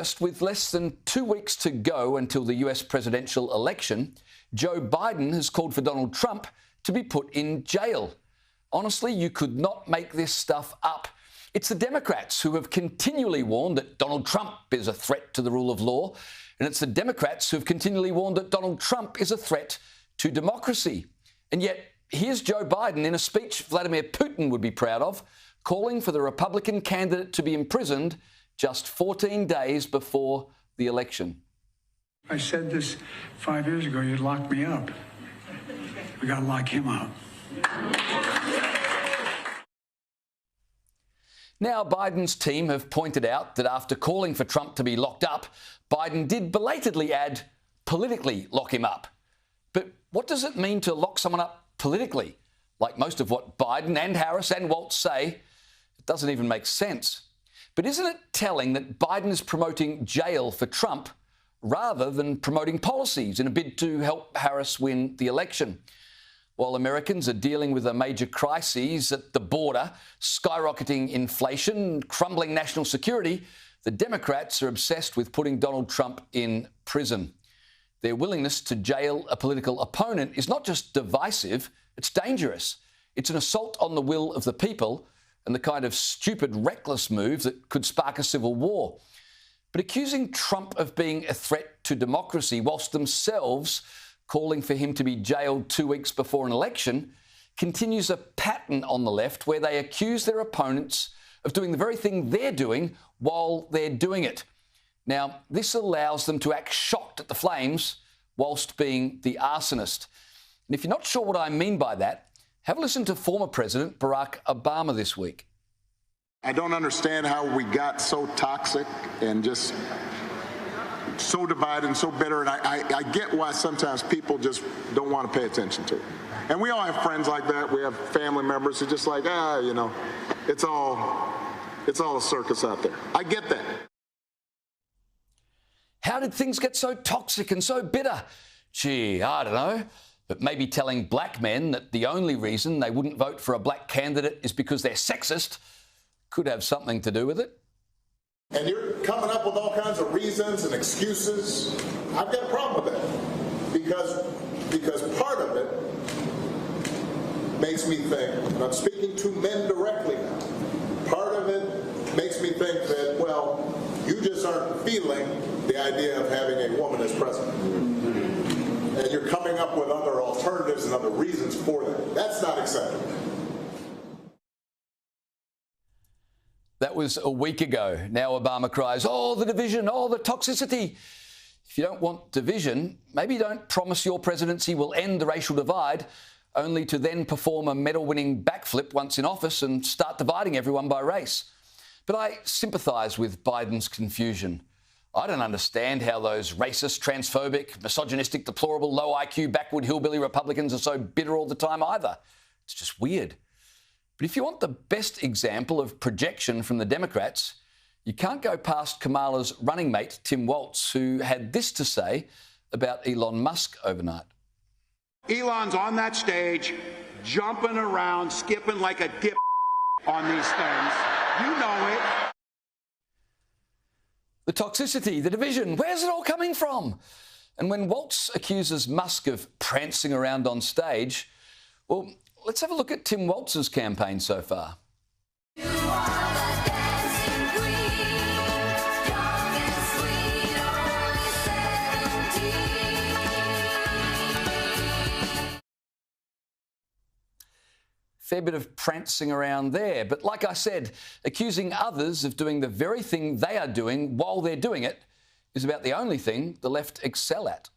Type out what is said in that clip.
First, with less than 2 weeks to go until the US presidential election, Joe Biden has called for Donald Trump to be put in jail. Honestly, you could not make this stuff up. It's the Democrats who have continually warned that Donald Trump is a threat to the rule of law, and it's the Democrats who have continually warned that Donald Trump is a threat to democracy. And yet, here's Joe Biden in a speech Vladimir Putin would be proud of, calling for the Republican candidate to be imprisoned just 14 days before the election. I said this 5 years ago, you'd lock me up. We got to lock him up. Now, Biden's team have pointed out that after calling for Trump to be locked up, Biden did belatedly add, politically lock him up. But what does it mean to lock someone up politically? Like most of what Biden and Harris and Waltz say, it doesn't even make sense. But isn't it telling that Biden is promoting jail for Trump rather than promoting policies in a bid to help Harris win the election? While Americans are dealing with a major crises at the border, skyrocketing inflation, crumbling national security, the Democrats are obsessed with putting Donald Trump in prison. Their willingness to jail a political opponent is not just divisive, it's dangerous. It's an assault on the will of the people and the kind of stupid, reckless move that could spark a civil war. But accusing Trump of being a threat to democracy whilst themselves calling for him to be jailed 2 weeks before an election continues a pattern on the left where they accuse their opponents of doing the very thing they're doing while they're doing it. Now, this allows them to act shocked at the flames whilst being the arsonist. And if you're not sure what I mean by that, have a listen to former President Barack Obama this week. I don't understand how we got so toxic and just so divided and so bitter, and I get why sometimes people just don't want to pay attention to it. And we all have friends like that. We have family members who just like, it's all a circus out there. I get that. How did things get so toxic and so bitter? Gee, I don't know. But maybe telling black men that the only reason they wouldn't vote for a black candidate is because they're sexist could have something to do with it. And you're coming up with all kinds of reasons and excuses. I've got a problem with that because part of it makes me think, and I'm speaking to men directly now, part of it makes me think that, well, you just aren't feeling the idea of having a woman as president. And you're coming up with other alternatives and other reasons for that. That's not acceptable. That was a week ago. Now Obama cries, oh, the division, oh, the toxicity. If you don't want division, maybe don't promise your presidency will end the racial divide, only to then perform a medal-winning backflip once in office and start dividing everyone by race. But I sympathise with Biden's confusion. I don't understand how those racist, transphobic, misogynistic, deplorable, low IQ, backward hillbilly Republicans are so bitter all the time either. It's just weird. But if you want the best example of projection from the Democrats, you can't go past Kamala's running mate, Tim Waltz, who had this to say about Elon Musk overnight. Elon's on that stage, jumping around, skipping like a dip on these things. You know it. The toxicity, the division, where's it all coming from? And when Waltz accuses Musk of prancing around on stage, well, let's have a look at Tim Waltz's campaign so far. You are the dancing queen, young and sweet, only 17. Fair bit of prancing around there. But like I said, accusing others of doing the very thing they are doing while they're doing it is about the only thing the left excel at.